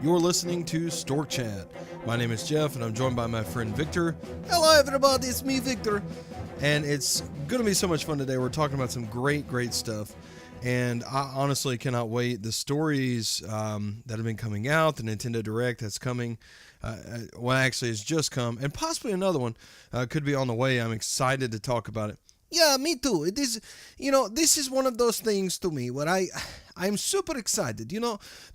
You're listening to StorkChat. My name is Jeff, and I'm joined by my friend Victor. Hello, everybody. It's me, Victor. And it's going to be so much fun today. We're talking about some great stuff. And I honestly cannot wait. The stories that have been coming out, the Nintendo Direct that's coming, well, actually, it's just come, and possibly another one could be on the way. I'm excited to talk about it. Yeah, me too. It is, this is one of those things to me where I'm super excited,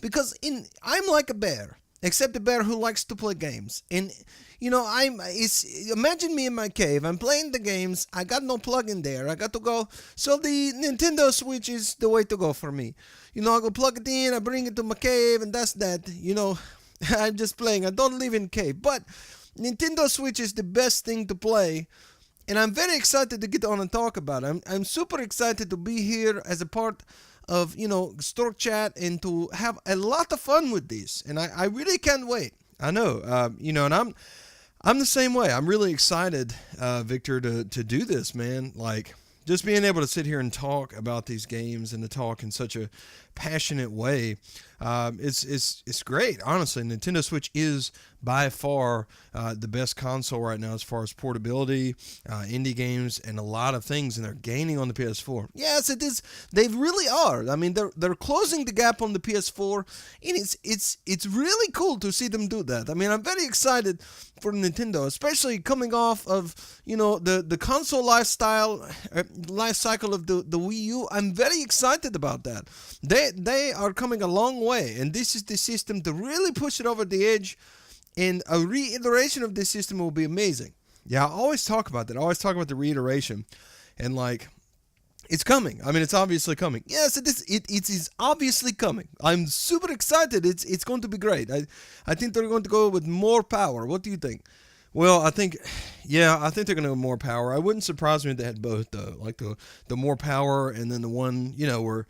because I'm like a bear, except a bear who likes to play games. And imagine me in my cave. I'm playing the games. I got no plug in there. I got to go. So the Nintendo Switch is the way to go for me. I go plug it in. I bring it to my cave, and that's that. I'm just playing. I don't live in cave, but Nintendo Switch is the best thing to play. And I'm very excited to get on and talk about it. I'm super excited to be here as a part of, StorkChat and to have a lot of fun with this. And I really can't wait. I know, and I'm the same way. I'm really excited, Victor, to do this, man. Like, just being able to sit here and talk about these games and to talk in such a passionate way, it's great. Honestly, Nintendo Switch is by far the best console right now as far as portability, indie games, and a lot of things, and they're gaining on the PS4. Yes, it is. They really are. I mean, they're closing the gap on the PS4, and it's really cool to see them do that. I mean, I'm very excited for Nintendo, especially coming off of the console life cycle of the Wii U. I'm very excited about that. They are coming a long way, and this is the system to really push it over the edge. And a reiteration of this system will be amazing. Yeah, I always talk about that. I always talk about the reiteration. And it's coming. I mean, it's obviously coming. Yes, it is. It is obviously coming. I'm super excited. It's going to be great. I think they're going to go with more power. What do you think? Well, I think they're going to go more power. I wouldn't surprise me if they had both, though. Like the more power and then the one, where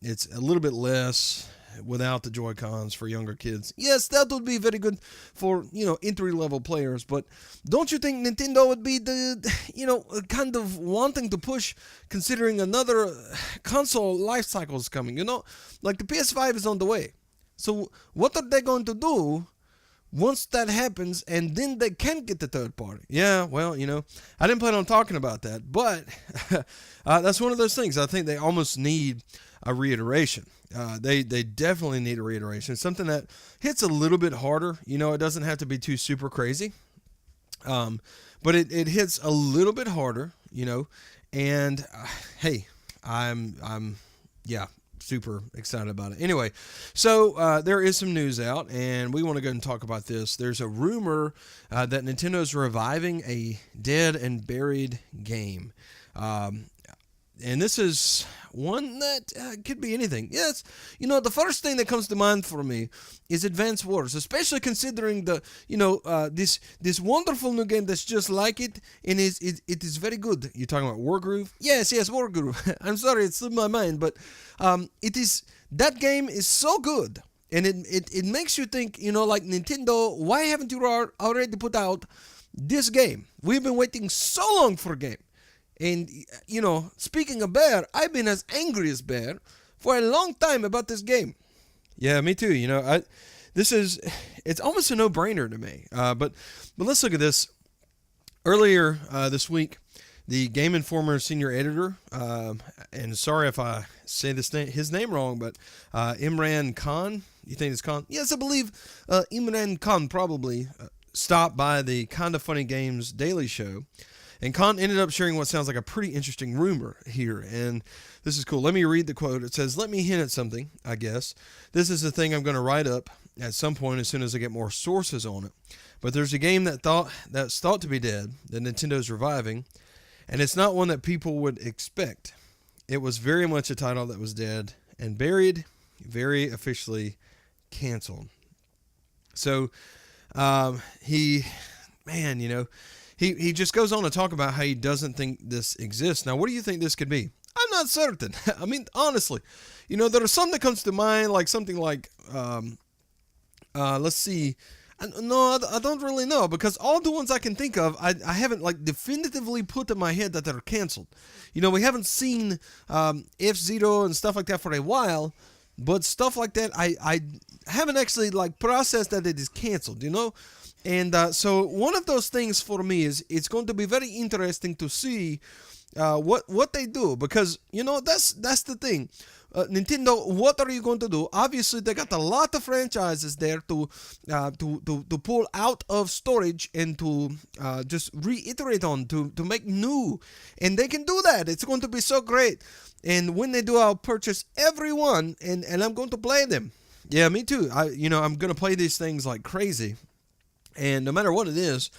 it's a little bit less without the Joy-Cons for younger kids. Yes, that would be very good for, entry-level players, but don't you think Nintendo would be the, kind of wanting to push, considering another console life cycle is coming, Like the PS5 is on the way. So what are they going to do once that happens, and then they can get the third party? Yeah, well, I didn't plan on talking about that, but that's one of those things. I think they almost need a reiteration. They definitely need a reiteration. Something that hits a little bit harder. It doesn't have to be too super crazy, but it hits a little bit harder. And hey, I'm super excited about it. Anyway, so there is some news out, and we want to go and talk about this. There's a rumor that Nintendo's reviving a dead and buried game. And this is one that could be anything. Yes, the first thing that comes to mind for me is Advance Wars, especially considering the, this wonderful new game that's just like it, and it is very good. You're talking about Wargroove? Yes, Wargroove. I'm sorry, it slipped my mind, but that game is so good, and it makes you think, like Nintendo, why haven't you already put out this game? We've been waiting so long for a game. And, speaking of Bear, I've been as angry as Bear for a long time about this game. Yeah, me too. It's almost a no-brainer to me. But let's look at this. Earlier this week, the Game Informer senior editor, and sorry if I say his name wrong, but Imran Khan, you think it's Khan? Yes, I believe Imran Khan probably stopped by the Kinda Funny Games Daily Show. And Khan ended up sharing what sounds like a pretty interesting rumor here. And this is cool. Let me read the quote. It says, "Let me hint at something, I guess. This is the thing I'm going to write up at some point as soon as I get more sources on it. But there's a game that's thought to be dead that Nintendo's reviving. And it's not one that people would expect. It was very much a title that was dead and buried, very officially canceled." So he just goes on to talk about how he doesn't think this exists. Now, what do you think this could be? I'm not certain. I mean, honestly, there are some that comes to mind, like something like, let's see. No, I don't really know because all the ones I can think of, I haven't like definitively put in my head that they're canceled. We haven't seen F-Zero and stuff like that for a while, but stuff like that, I haven't actually like processed that it is canceled. And so one of those things for me is it's going to be very interesting to see what they do because that's the thing. Nintendo, what are you going to do? Obviously, they got a lot of franchises there to pull out of storage and to just reiterate on to make new, and they can do that. It's going to be so great. And when they do, I'll purchase every one, and I'm going to play them. Yeah, me too. I'm going to play these things like crazy, and no matter what it is.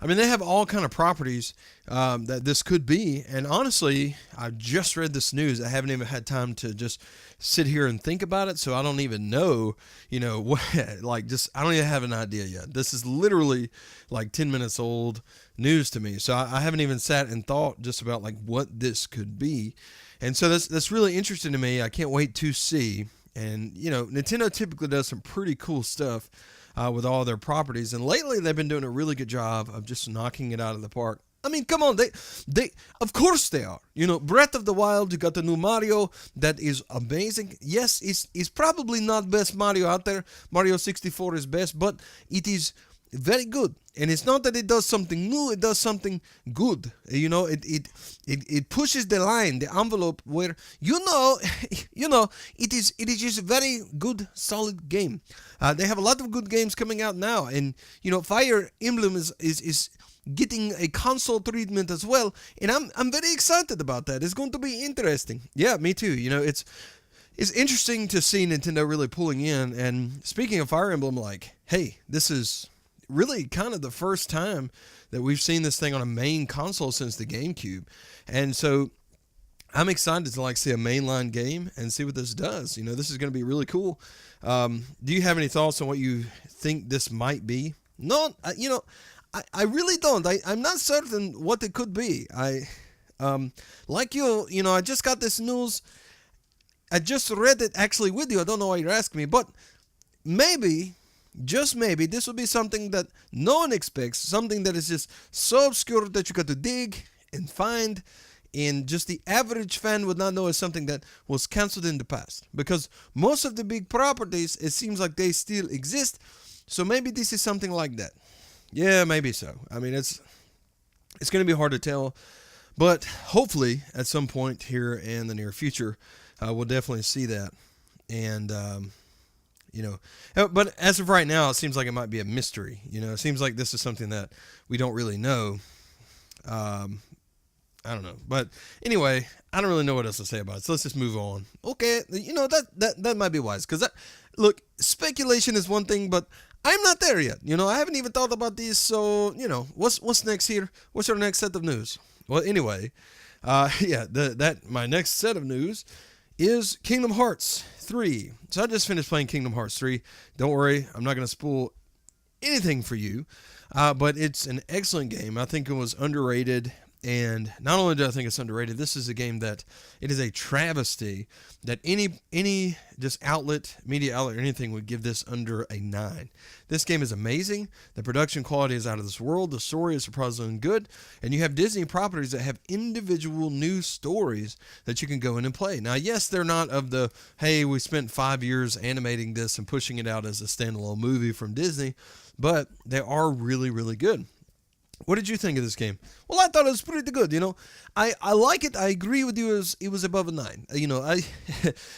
I mean, they have all kind of properties that this could be, and honestly, I just read this news. I haven't even had time to just sit here and think about it, so I don't even know, what, I don't even have an idea yet. This is literally like 10 minutes old news to me, so I haven't even sat and thought just about like what this could be, and so that's really interesting to me. I can't wait to see, and Nintendo typically does some pretty cool stuff. With all their properties, and lately they've been doing a really good job of just knocking it out of the park. I mean, come on, they of course they are. Breath of the Wild, you got the new Mario that is amazing. Yes, it's probably not best Mario out there. Mario 64 is best, but it is very good. And it's not that it does something new, it does something good. It pushes the line, the envelope where it is just a very good, solid game. They have a lot of good games coming out now, and Fire Emblem is getting a console treatment as well, and I'm very excited about that. It's going to be interesting. Yeah, me too. It's interesting to see Nintendo really pulling in. And speaking of Fire Emblem, like, hey, this is really kind of the first time that we've seen this thing on a main console since the GameCube. And so I'm excited to see a mainline game and see what this does. This is going to be really cool. Do you have any thoughts on what you think this might be? No, I really don't. I'm not certain what it could be. I just got this news. I just read it actually with you. I don't know why you're asking me, but maybe, just maybe, this will be something that no one expects, something that is just so obscure that you got to dig and find, and just the average fan would not know is something that was canceled in the past. Because most of the big properties, it seems like they still exist, so maybe this is something like that. Yeah, maybe so. I mean, it's going to be hard to tell, but hopefully at some point here in the near future, we'll definitely see that. And but as of right now, it seems like it might be a mystery. It seems like this is something that we don't really know. I don't know, but anyway, I don't really know what else to say about it. So let's just move on. Okay, that might be wise, because look, speculation is one thing, but I'm not there yet. I haven't even thought about these. So what's next here? What's our next set of news? Well, anyway, my next set of news is Kingdom Hearts 3. So I just finished playing Kingdom Hearts 3. Don't worry, I'm not going to spoil anything for you, but it's an excellent game. I think it was underrated, and not only do I think it's underrated, this is a game that it is a travesty that any just media outlet or anything would give this under a 9. This game is amazing. The production quality is out of this world. The story is surprisingly good, and you have Disney properties that have individual new stories that you can go in and play. Now, yes, they're not of the, hey, we spent 5 years animating this and pushing it out as a standalone movie from Disney, but they are really, really good. What did you think of this game? Well, I thought it was pretty good. I like it. I agree with you. It was above a 9.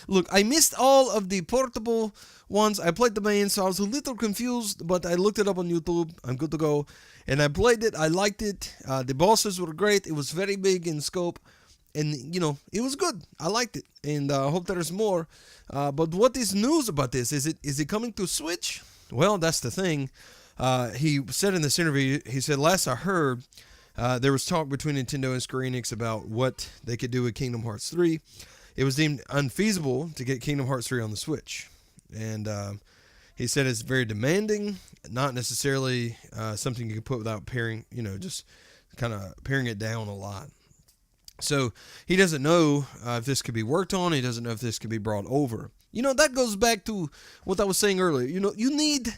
Look, I missed all of the portable ones. I played the main, so I was a little confused, but I looked it up on YouTube. I'm good to go. And I played it. I liked it. The bosses were great. It was very big in scope. And, it was good. I liked it. And I hope there's more. But what is news about this? Is it coming to Switch? Well, that's the thing. He said in this interview, he said, last I heard, there was talk between Nintendo and Square Enix about what they could do with Kingdom Hearts 3. It was deemed unfeasible to get Kingdom Hearts 3 on the Switch. And he said it's very demanding, not necessarily something you can put without paring, just kind of paring it down a lot. So he doesn't know if this could be worked on. He doesn't know if this could be brought over. That goes back to what I was saying earlier. You need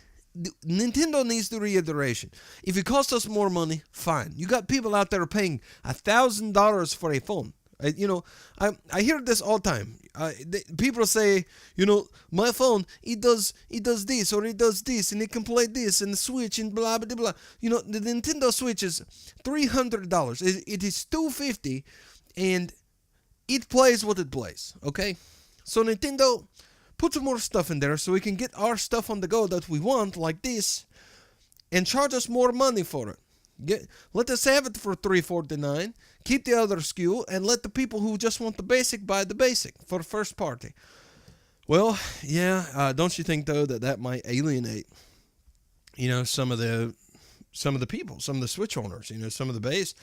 Nintendo needs the reiteration. If it costs us more money, fine. You got people out there paying $1,000 for a phone. I hear this all the time. People say, my phone, it does this or it does this and it can play this and the Switch and blah blah blah. The Nintendo Switch is $300. It is $250, and it plays what it plays. Okay, so Nintendo, put some more stuff in there so we can get our stuff on the go that we want, like this, and charge us more money for it. Let us have it for $349. Keep the other SKU, and let the people who just want the basic buy the basic for first party. Well, yeah. Don't you think though that might alienate, some of the people, some of the Switch owners, some of the base?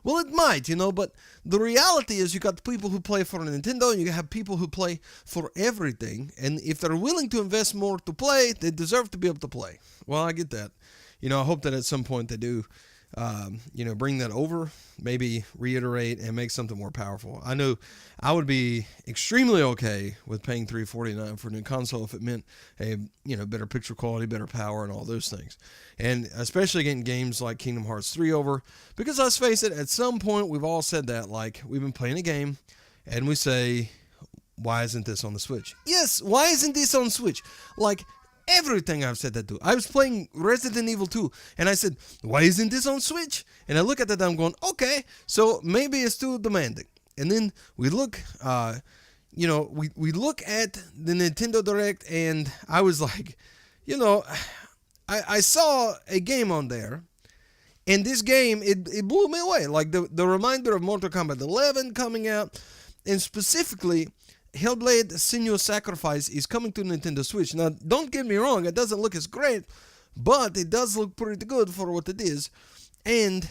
Well, it might, but the reality is you got people who play for Nintendo, and you have people who play for everything. And if they're willing to invest more to play, they deserve to be able to play. Well, I get that. I hope that at some point they do. Bring that over, maybe reiterate and make something more powerful. I know I would be extremely okay with paying $349 for a new console if it meant a better picture quality, better power, and all those things. And especially getting games like Kingdom Hearts 3 over, because let's face it, at some point we've all said that, like we've been playing a game and we say, why isn't this on the Switch? Yes, why isn't this on Switch? Like, everything I've said that to. I was playing Resident Evil 2, and I said, why isn't this on Switch? And I look at that, I'm going, okay, so maybe it's too demanding. And then we look, we look at the Nintendo Direct, and I was like, I saw a game on there, and this game, it blew me away. Like the reminder of Mortal Kombat 11 coming out, and specifically, Hellblade: Senua's Sacrifice is coming to Nintendo Switch. Now, don't get me wrong, it doesn't look as great, but it does look pretty good for what it is. And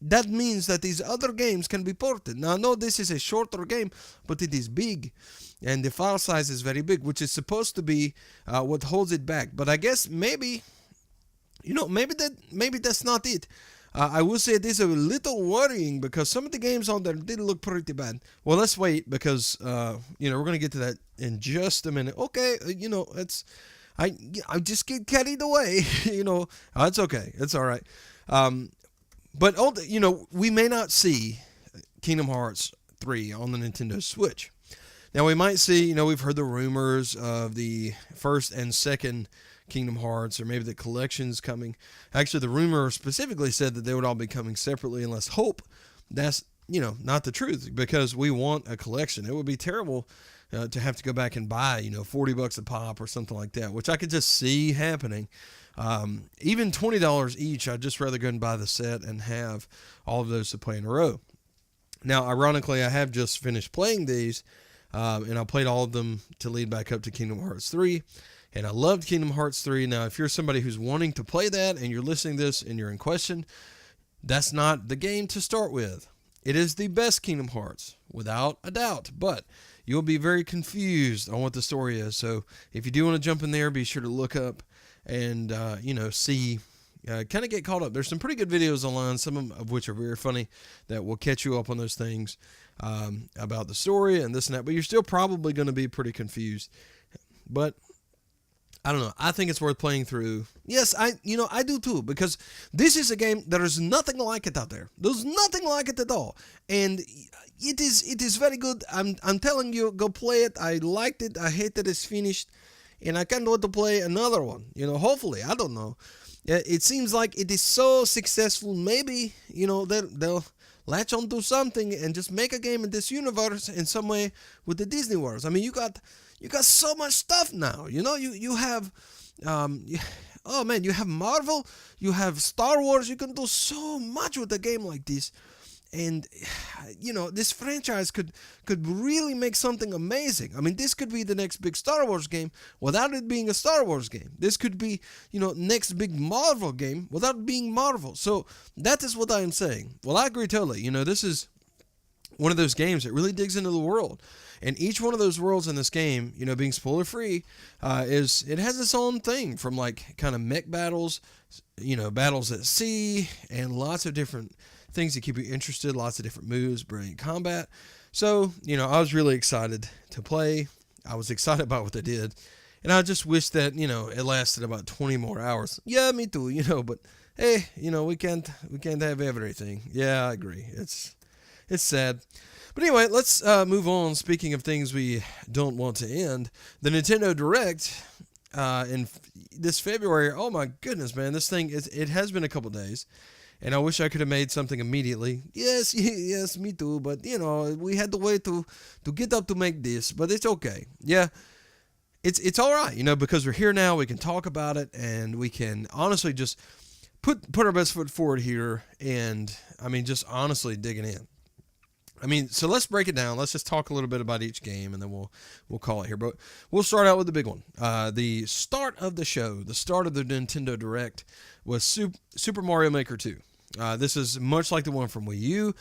that means that these other games can be ported. Now, I know this is a shorter game, but it is big, and the file size is very big, which is supposed to be what holds it back. But I guess maybe that's not it. I will say this is a little worrying because some of the games on there did look pretty bad. Well, let's wait because we're going to get to that in just a minute. Okay, I just get carried away. It's okay. It's all right. But we may not see Kingdom Hearts 3 on the Nintendo Switch. Now we might see. We've heard the rumors of the first and second Kingdom Hearts, or maybe the collection's coming. Actually, the rumor specifically said that they would all be coming separately, and let's hope that's, not the truth, because we want a collection. It would be terrible to have to go back and buy, $40 a pop or something like that, which I could just see happening. Even $20 each, I'd just rather go and buy the set and have all of those to play in a row. Now, ironically, I have just finished playing these, and I played all of them to lead back up to Kingdom Hearts 3. And I loved Kingdom Hearts 3. Now, if you're somebody who's wanting to play that and you're listening to this and you're in question, that's not the game to start with. It is the best Kingdom Hearts, without a doubt. But you'll be very confused on what the story is. So if you do want to jump in there, be sure to look up and, see, kind of get caught up. There's some pretty good videos online, some of which are very funny, that will catch you up on those things about the story and this and that. But you're still probably going to be pretty confused. But I don't know. I think it's worth playing through. Yes, I do too, because this is a game, there is nothing like it out there. There's nothing like it at all. And it is very good. I'm telling you, go play it. I liked it. I hate that it's finished. And I can't wait to play another one. Hopefully. I don't know. It seems like it is so successful. Maybe, they'll latch onto something and just make a game in this universe in some way with the Disney World. I mean, you got so much stuff now. You have, you have Marvel, you have Star Wars. You can do so much with a game like this. And, this franchise could really make something amazing. I mean, this could be the next big Star Wars game without it being a Star Wars game. This could be, next big Marvel game without being Marvel. So that is what I am saying. Well, I agree totally. This is one of those games that really digs into the world. And each one of those worlds in this game, being spoiler free, it has its own thing, from like kind of mech battles, battles at sea, and lots of different things that keep you interested, lots of different moves, brilliant combat. So, I was really excited to play. I was excited about what they did. And I just wish that, it lasted about 20 more hours. Yeah, me too, but hey, we can't have everything. Yeah, I agree. It's sad. But anyway, let's move on. Speaking of things we don't want to end, the Nintendo Direct this February. Oh my goodness, man! This thing it has been a couple days, and I wish I could have made something immediately. Yes, yes, me too. But we had to wait to get up to make this. But it's okay. Yeah, it's all right. Because we're here now. We can talk about it, and we can honestly just put our best foot forward here. And I mean, just honestly digging in. I mean, so let's break it down. Let's just talk a little bit about each game, and then we'll call it here. But we'll start out with the big one. The start of the show, the start of the Nintendo Direct, was Super Mario Maker 2. This is much like the one from Wii U.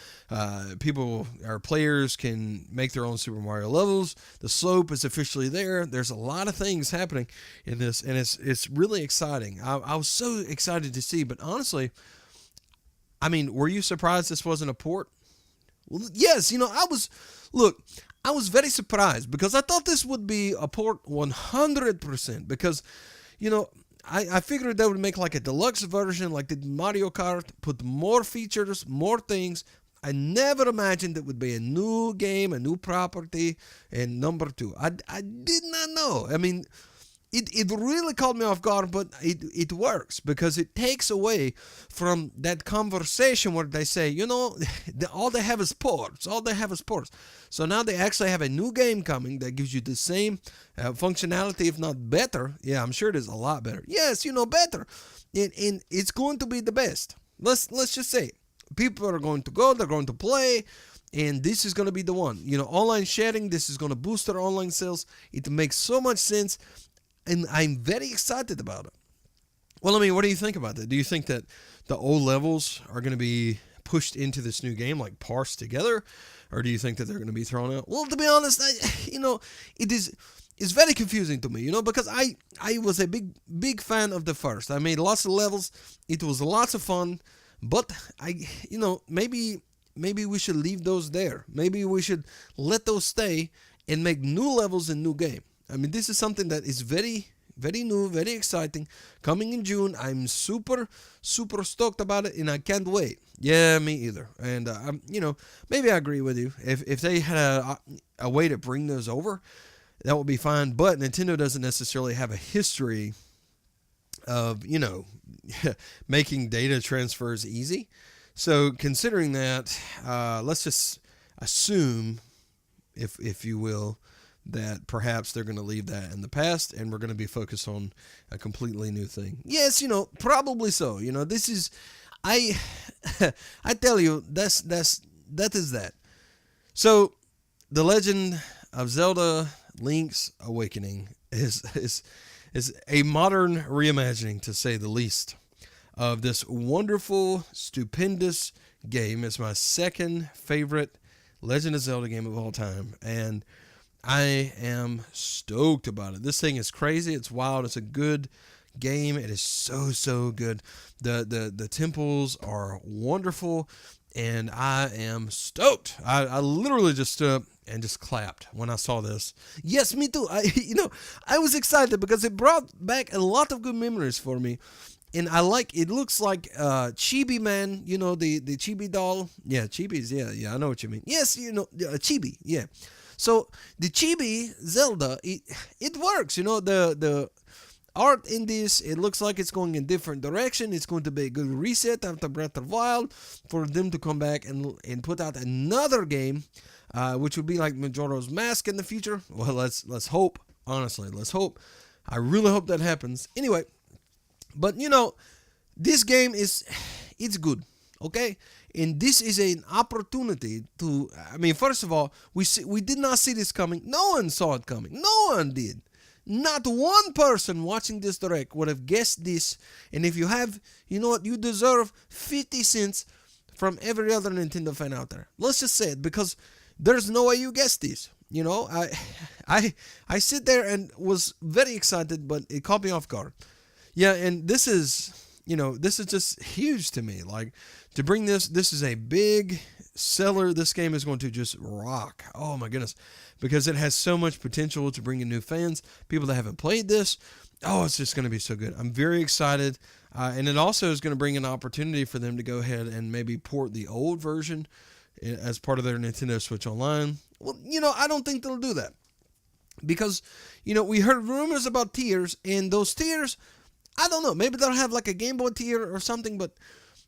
Our players can make their own Super Mario levels. The slope is officially there. There's a lot of things happening in this, and it's really exciting. I was so excited to see, but honestly, I mean, were you surprised this wasn't a port? Well, yes, I was very surprised because I thought this would be a port 100% because, I figured they would make like a deluxe version like the Mario Kart, put more features, more things. I never imagined it would be a new game, a new property, and number two. I did not know. I mean, it really caught me off guard, but it works because it takes away from that conversation where they say, all they have is ports. All they have is ports. So now they actually have a new game coming that gives you the same functionality, if not better. Yeah, I'm sure it is a lot better. Yes, better. And it's going to be the best. Let's just say people are going to go, they're going to play, and this is going to be the one. Online sharing, this is going to boost their online sales. It makes so much sense. And I'm very excited about it. Well, I mean, what do you think about that? Do you think that the old levels are going to be pushed into this new game, like parsed together? Or do you think that they're going to be thrown out? Well, to be honest, it's very confusing to me, because I was a big fan of the first. I made lots of levels. It was lots of fun. But, maybe we should leave those there. Maybe we should let those stay and make new levels and new game. I mean, this is something that is very, very new, very exciting. Coming in June, I'm super, super stoked about it, and I can't wait. Yeah, me either. And, maybe I agree with you. If they had a way to bring those over, that would be fine. But Nintendo doesn't necessarily have a history of, making data transfers easy. So considering that, let's just assume, if you will, that perhaps they're going to leave that in the past and we're going to be focused on a completely new thing. Yes, probably so. This is, I tell you, that is that. So, The Legend of Zelda Link's Awakening is a modern reimagining, to say the least, of this wonderful, stupendous game. It's my second favorite Legend of Zelda game of all time, and I am stoked about it. This thing is crazy. It's wild. It's a good game. It is so good. The temples are wonderful, and I am stoked. I literally just stood up and just clapped when I saw this. Yes, me too. I was excited because it brought back a lot of good memories for me. And it looks like Chibi Man, the Chibi doll. Yeah, Chibis, yeah, I know what you mean. Yes, Chibi, yeah. So the Chibi Zelda, it works. The art in this, it looks like it's going in different direction. It's going to be a good reset after Breath of the Wild for them to come back and put out another game, which would be like Majora's Mask in the future. Well, let's hope. Honestly, let's hope. I really hope that happens. Anyway, but this game it's good. Okay, and this is an opportunity to. I mean, first of all, we did not see this coming. No one saw it coming. No one did. Not one person watching this direct would have guessed this. And if you have, you know what, you deserve 50 cents from every other Nintendo fan out there. Let's just say it, because there's no way you guessed this. I sit there and was very excited, but it caught me off guard. Yeah, and this is just huge to me. Like, to bring this is a big seller. This game is going to just rock. Oh my goodness. because it has so much potential to bring in new fans, people that haven't played this. Oh, it's just going to be so good. I'm very excited. And it also is going to bring an opportunity for them to go ahead and maybe port the old version as part of their Nintendo Switch Online. Well, I don't think they'll do that. Because, we heard rumors about tiers, and those tiers, I don't know, maybe they'll have like a Game Boy tier or something, but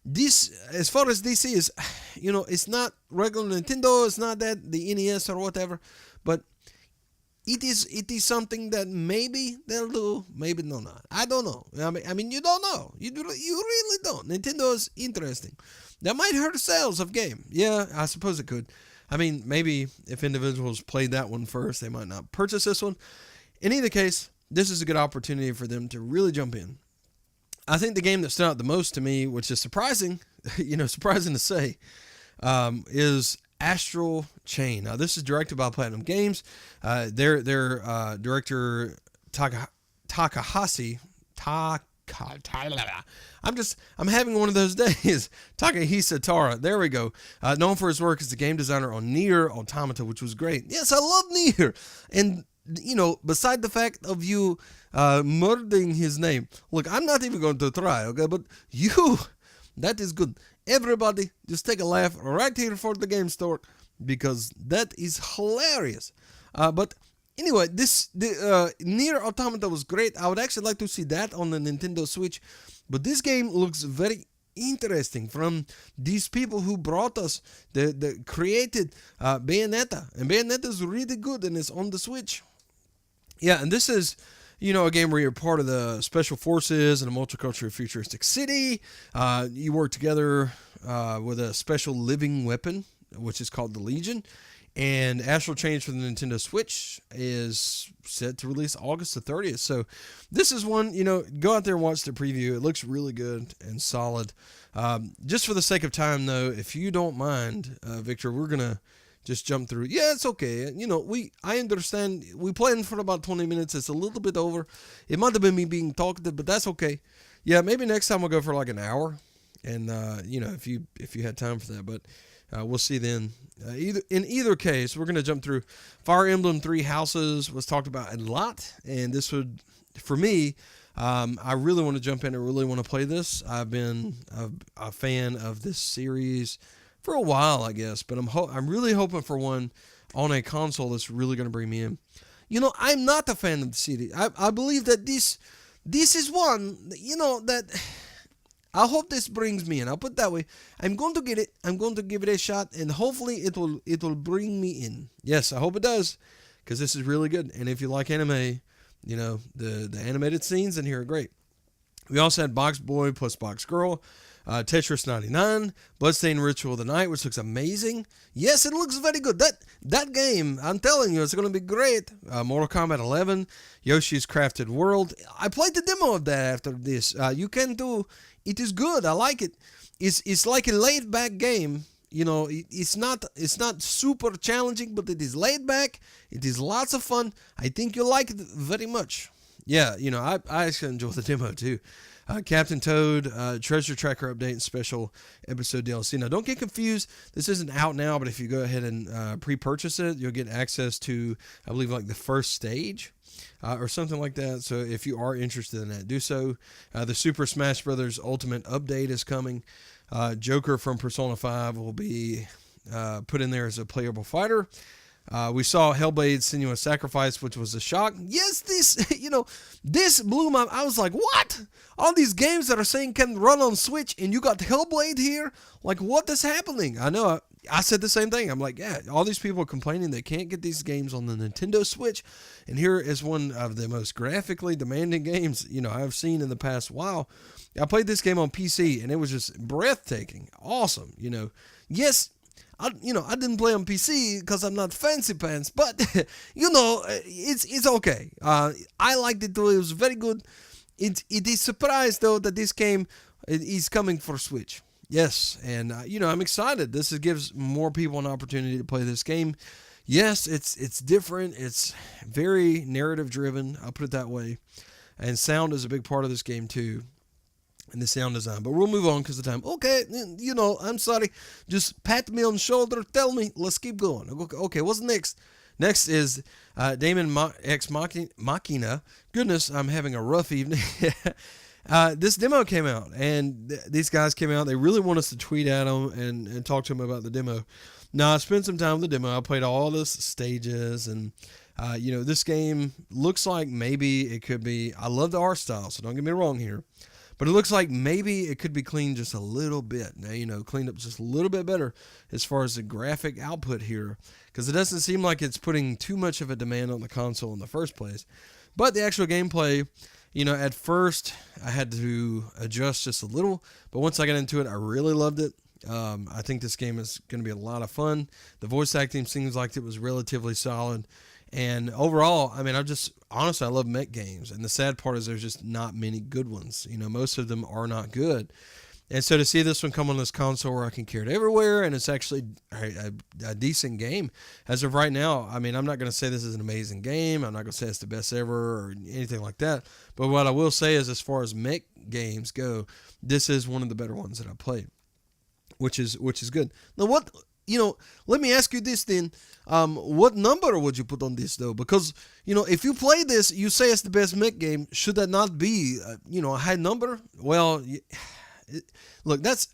this, as far as this is, it's not regular Nintendo, it's not that, the NES or whatever, but it is something that maybe they'll do, maybe no, not. I don't know. I mean, you don't know. You really don't. Nintendo is interesting. That might hurt sales of game. Yeah, I suppose it could. I mean, maybe if individuals played that one first, they might not purchase this one. In either case, this is a good opportunity for them to really jump in. I think the game that stood out the most to me, which is surprising, surprising to say, is Astral Chain. Now, this is directed by Platinum Games. Their director Takahashi. I'm having one of those days. Takahisa Tara. There we go. Known for his work as the game designer on Nier Automata, which was great. Yes, I love Nier. And, beside the fact of you murdering his name. Look, I'm not even going to try, okay? But that is good. Everybody, just take a laugh right here for the Gamestork, because that is hilarious. But anyway, the Nier Automata was great. I would actually like to see that on the Nintendo Switch. But this game looks very interesting from these people who brought us, the created Bayonetta. And Bayonetta is really good, and it's on the Switch. Yeah, and this is, a game where you're part of the Special Forces in a multicultural futuristic city. You work together with a special living weapon, which is called the Legion. And Astral Chain for the Nintendo Switch is set to release August the 30th. So this is one, go out there and watch the preview. It looks really good and solid. Just for the sake of time, though, if you don't mind, Victor, we're going to just jump through. Yeah, it's okay. I understand. We played for about 20 minutes. It's a little bit over. It might have been me being talkative, but that's okay. Yeah, maybe next time we'll go for like an hour. And, if you had time for that. But we'll see then. In either case, we're going to jump through. Fire Emblem Three Houses was talked about a lot, and this would, for me, I really want to jump in and really want to play this. I've been a fan of this series for a while, I guess, but I'm really hoping for one on a console that's really going to bring me in. I'm not a fan of the series. I believe that this is one, that I hope this brings me in. I'll put it that way. I'm going to get it. I'm going to give it a shot, and hopefully it will bring me in. Yes, I hope it does, because this is really good. And if you like anime, the animated scenes in here are great. We also had Box Boy plus Box Girl, Tetris 99, Bloodstained Ritual of the Night, which looks amazing. Yes, it looks very good. That game, I'm telling you, it's going to be great. Mortal Kombat 11, Yoshi's Crafted World. I played the demo of that after this. You can do. It is good. I like it. It's like a laid back game. It's not super challenging, but it is laid back. It is lots of fun. I think you'll like it very much. Yeah, I actually enjoy the demo too. Captain Toad, Treasure Tracker Update, and Special Episode DLC. Now, don't get confused. This isn't out now, but if you go ahead and pre-purchase it, you'll get access to, I believe, like the first stage or something like that. So if you are interested in that, do so. The Super Smash Bros. Ultimate Update is coming. Joker from Persona 5 will be put in there as a playable fighter. We saw Hellblade: Senua's Sacrifice, which was a shock. Yes, this blew my. I was like, what? All these games that are saying can run on Switch, and you got Hellblade here? Like, what is happening? I know. I said the same thing. I'm like, yeah, all these people are complaining they can't get these games on the Nintendo Switch, and here is one of the most graphically demanding games I've seen in the past while. I played this game on PC, and it was just breathtaking, awesome. Yes. I didn't play on PC because I'm not fancy pants, but it's okay. I liked it too. It was very good. It is surprised though that this game is coming for Switch. Yes, and I'm excited. This gives more people an opportunity to play this game. Yes, it's different. It's very narrative driven. I'll put it that way, and sound is a big part of this game too. And the sound design. But we'll move on because of time. Okay, I'm sorry. Just pat me on the shoulder. Tell me. Let's keep going. Okay, what's next? Next is Damon X Machina. Goodness, I'm having a rough evening. This demo came out, and these guys came out. They really want us to tweet at them and talk to them about the demo. Now, I spent some time with the demo. I played all the stages, and this game looks like maybe it could be. I love the art style, so don't get me wrong here. But it looks like maybe it could be cleaned just a little bit. Now, cleaned up just a little bit better as far as the graphic output here, because it doesn't seem like it's putting too much of a demand on the console in the first place. But the actual gameplay, at first I had to adjust just a little, but once I got into it, I really loved it. I think this game is going to be a lot of fun. The voice acting seems like it was relatively solid. And overall, I love mech games. And the sad part is there's just not many good ones. Most of them are not good. And so to see this one come on this console where I can carry it everywhere, and it's actually a decent game as of right now. I'm not going to say this is an amazing game. I'm not going to say it's the best ever or anything like that. But what I will say is, as far as mech games go, this is one of the better ones that I've played, which is good. Now, let me ask you this then. What number would you put on this, though? Because, if you play this, you say it's the best mech game. Should that not be, a high number? Well, look, let's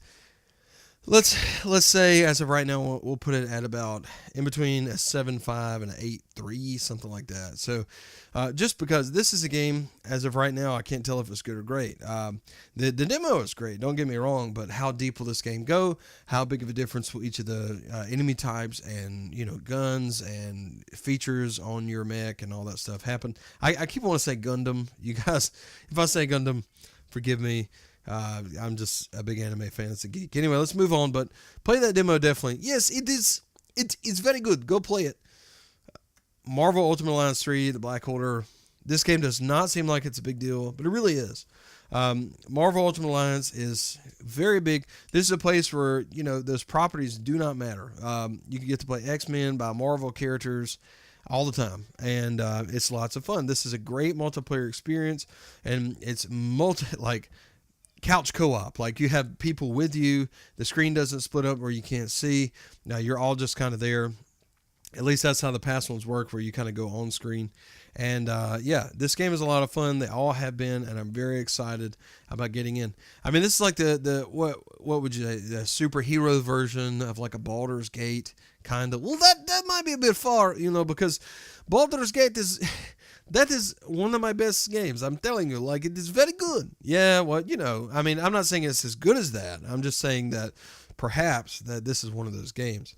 say as of right now, we'll put it at about in between a 7.5 and an 8.3, something like that. So just because this is a game, as of right now, I can't tell if it's good or great. The demo is great, don't get me wrong, but how deep will this game go? How big of a difference will each of the enemy types and, guns and features on your mech and all that stuff happen? I keep wanting to say Gundam. You guys, if I say Gundam, forgive me. I'm just a big anime fan. It's a geek. Anyway, let's move on. But play that demo definitely. Yes, it is. It's very good. Go play it. Marvel Ultimate Alliance 3, the Black Order. This game does not seem like it's a big deal, but it really is. Marvel Ultimate Alliance is very big. This is a place where those properties do not matter. You can get to play X-Men by Marvel characters all the time, and it's lots of fun. This is a great multiplayer experience, and it's couch co-op. Like, you have people with you. The screen doesn't split up where you can't see. Now you're all just kind of there. At least that's how the past ones work, where you kind of go on screen. And this game is a lot of fun. They all have been, and I'm very excited about getting in. This is like what would you say, the superhero version of like a Baldur's Gate kind of. Well, that might be a bit far, because Baldur's Gate is that is one of my best games. I'm telling you, like, it is very good. Yeah, well, I'm not saying it's as good as that. I'm just saying that perhaps that this is one of those games.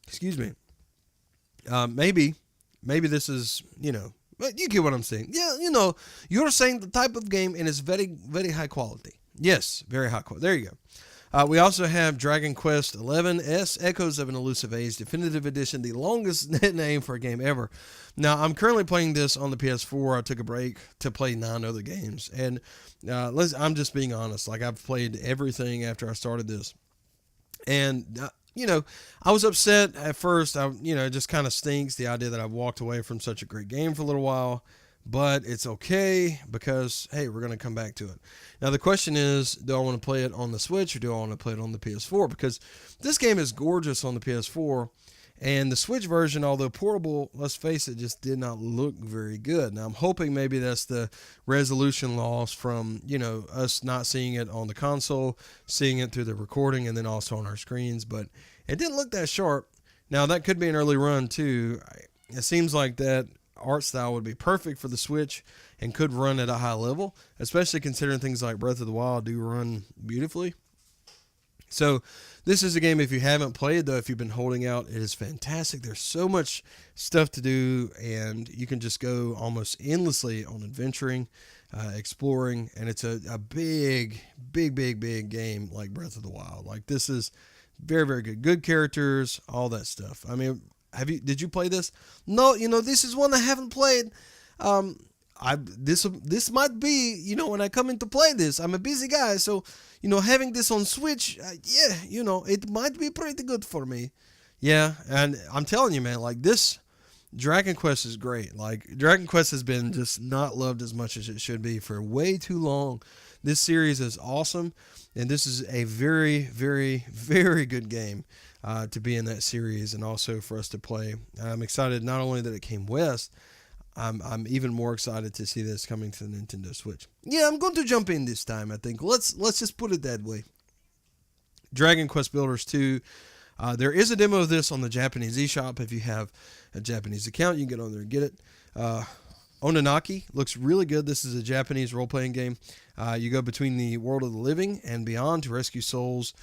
Excuse me. Maybe this is, but you get what I'm saying. Yeah, you're saying the type of game, and it's very, very high quality. Yes, very high quality. There you go. We also have Dragon Quest XI-S, Echoes of an Elusive Age, Definitive Edition, the longest name for a game ever. Now, I'm currently playing this on the PS4. I took a break to play 9 other games. And I'm just being honest. Like, I've played everything after I started this. And, I was upset at first. It just kind of stinks, the idea that I walked away from such a great game for a little while. But it's okay because, hey, we're going to come back to it. Now, the question is, do I want to play it on the Switch or do I want to play it on the PS4? Because this game is gorgeous on the PS4, and the Switch version, although portable, let's face it, just did not look very good. Now, I'm hoping maybe that's the resolution loss from, us not seeing it on the console, seeing it through the recording, and then also on our screens. But it didn't look that sharp. Now, that could be an early run, too. It seems like that art style would be perfect for the Switch and could run at a high level, especially considering things like Breath of the Wild do run beautifully. So this is a game, if you haven't played, though, if you've been holding out, it is fantastic. There's so much stuff to do, and you can just go almost endlessly on adventuring, exploring, and it's a big game like Breath of the Wild. Like, this is very, very good. Good characters, all that stuff. Did you play this? No, this is one I haven't played. This might be, when I come in to play this, I'm a busy guy, so, having this on Switch, it might be pretty good for me. Yeah, and I'm telling you, man, like, this Dragon Quest is great. Like, Dragon Quest has been just not loved as much as it should be for way too long. This series is awesome, and this is a very, very, very good game. to be in that series and also for us to play. I'm excited not only that it came west, I'm even more excited to see this coming to the Nintendo Switch. Yeah, I'm going to jump in this time. I think let's just put it that way. Dragon Quest Builders 2. There is a demo of this on the Japanese eShop. If you have a Japanese account, you can get on there and get it. Ononaki looks really good. This is a Japanese role-playing game. You go between the world of the living and beyond to rescue souls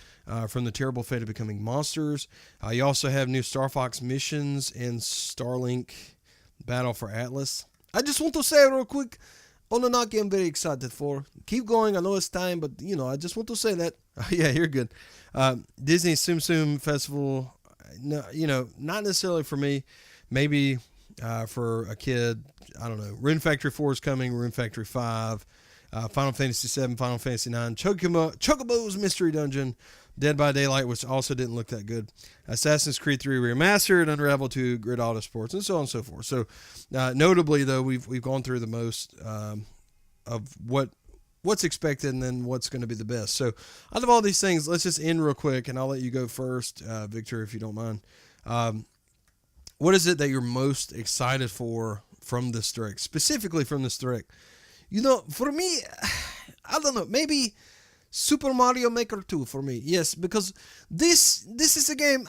from the terrible fate of becoming monsters. You also have new Star Fox missions and Starlink Battle for Atlas. I just want to say real quick, Ononaki I'm very excited for. Keep going. I know it's time, but, I just want to say that. Yeah, you're good. Disney Tsum Tsum Festival, no, not necessarily for me. Maybe for a kid. I don't know. Rune Factory 4 is coming. Rune Factory 5. Final Fantasy 7, Final Fantasy 9. Chocobo's Mystery Dungeon. Dead by Daylight, which also didn't look that good. Assassin's Creed 3 Remastered, Unravel 2, Grid Auto Sports, and so on and so forth. So, notably, though, we've gone through the most of what's expected and then what's going to be the best. So, out of all these things, let's just end real quick, and I'll let you go first, Victor, if you don't mind. What is it that you're most excited for from this direct, specifically from this direct? For me, I don't know, maybe Super Mario Maker 2 for me. Yes, because this is a game,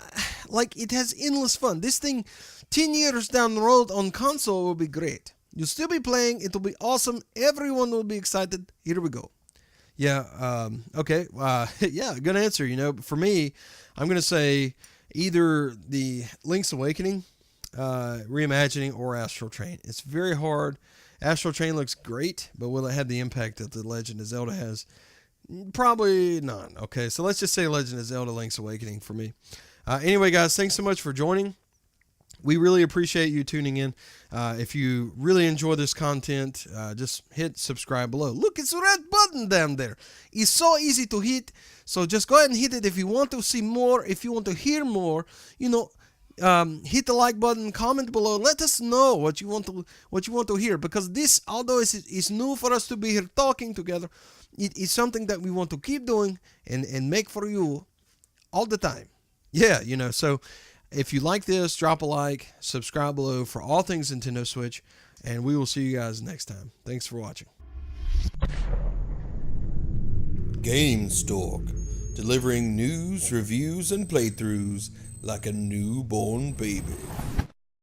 like, it has endless fun. This thing, 10 years down the road on console will be great. You'll still be playing. It will be awesome. Everyone will be excited. Here we go. Yeah, okay. Yeah, good answer. For me, I'm going to say either the Link's Awakening, reimagining, or Astral Chain. It's very hard. Astral Chain looks great, but will it have the impact that The Legend of Zelda has? Probably none. Okay, so let's just say Legend of Zelda Link's Awakening for me. Anyway, guys, thanks so much for joining. We really appreciate you tuning in. If you really enjoy this content, just hit subscribe below. Look, it's a red button down there. It's so easy to hit, so just go ahead and hit it if you want to see more, if you want to hear more, hit the like button, comment below, let us know what you want to hear, because this, although it's new for us to be here talking together, it is something that we want to keep doing and make for you all the time. Yeah, so if you like this, drop a like, subscribe below for all things Nintendo Switch, and we will see you guys next time. Thanks for watching. Gamestork, delivering news, reviews, and playthroughs like a newborn baby.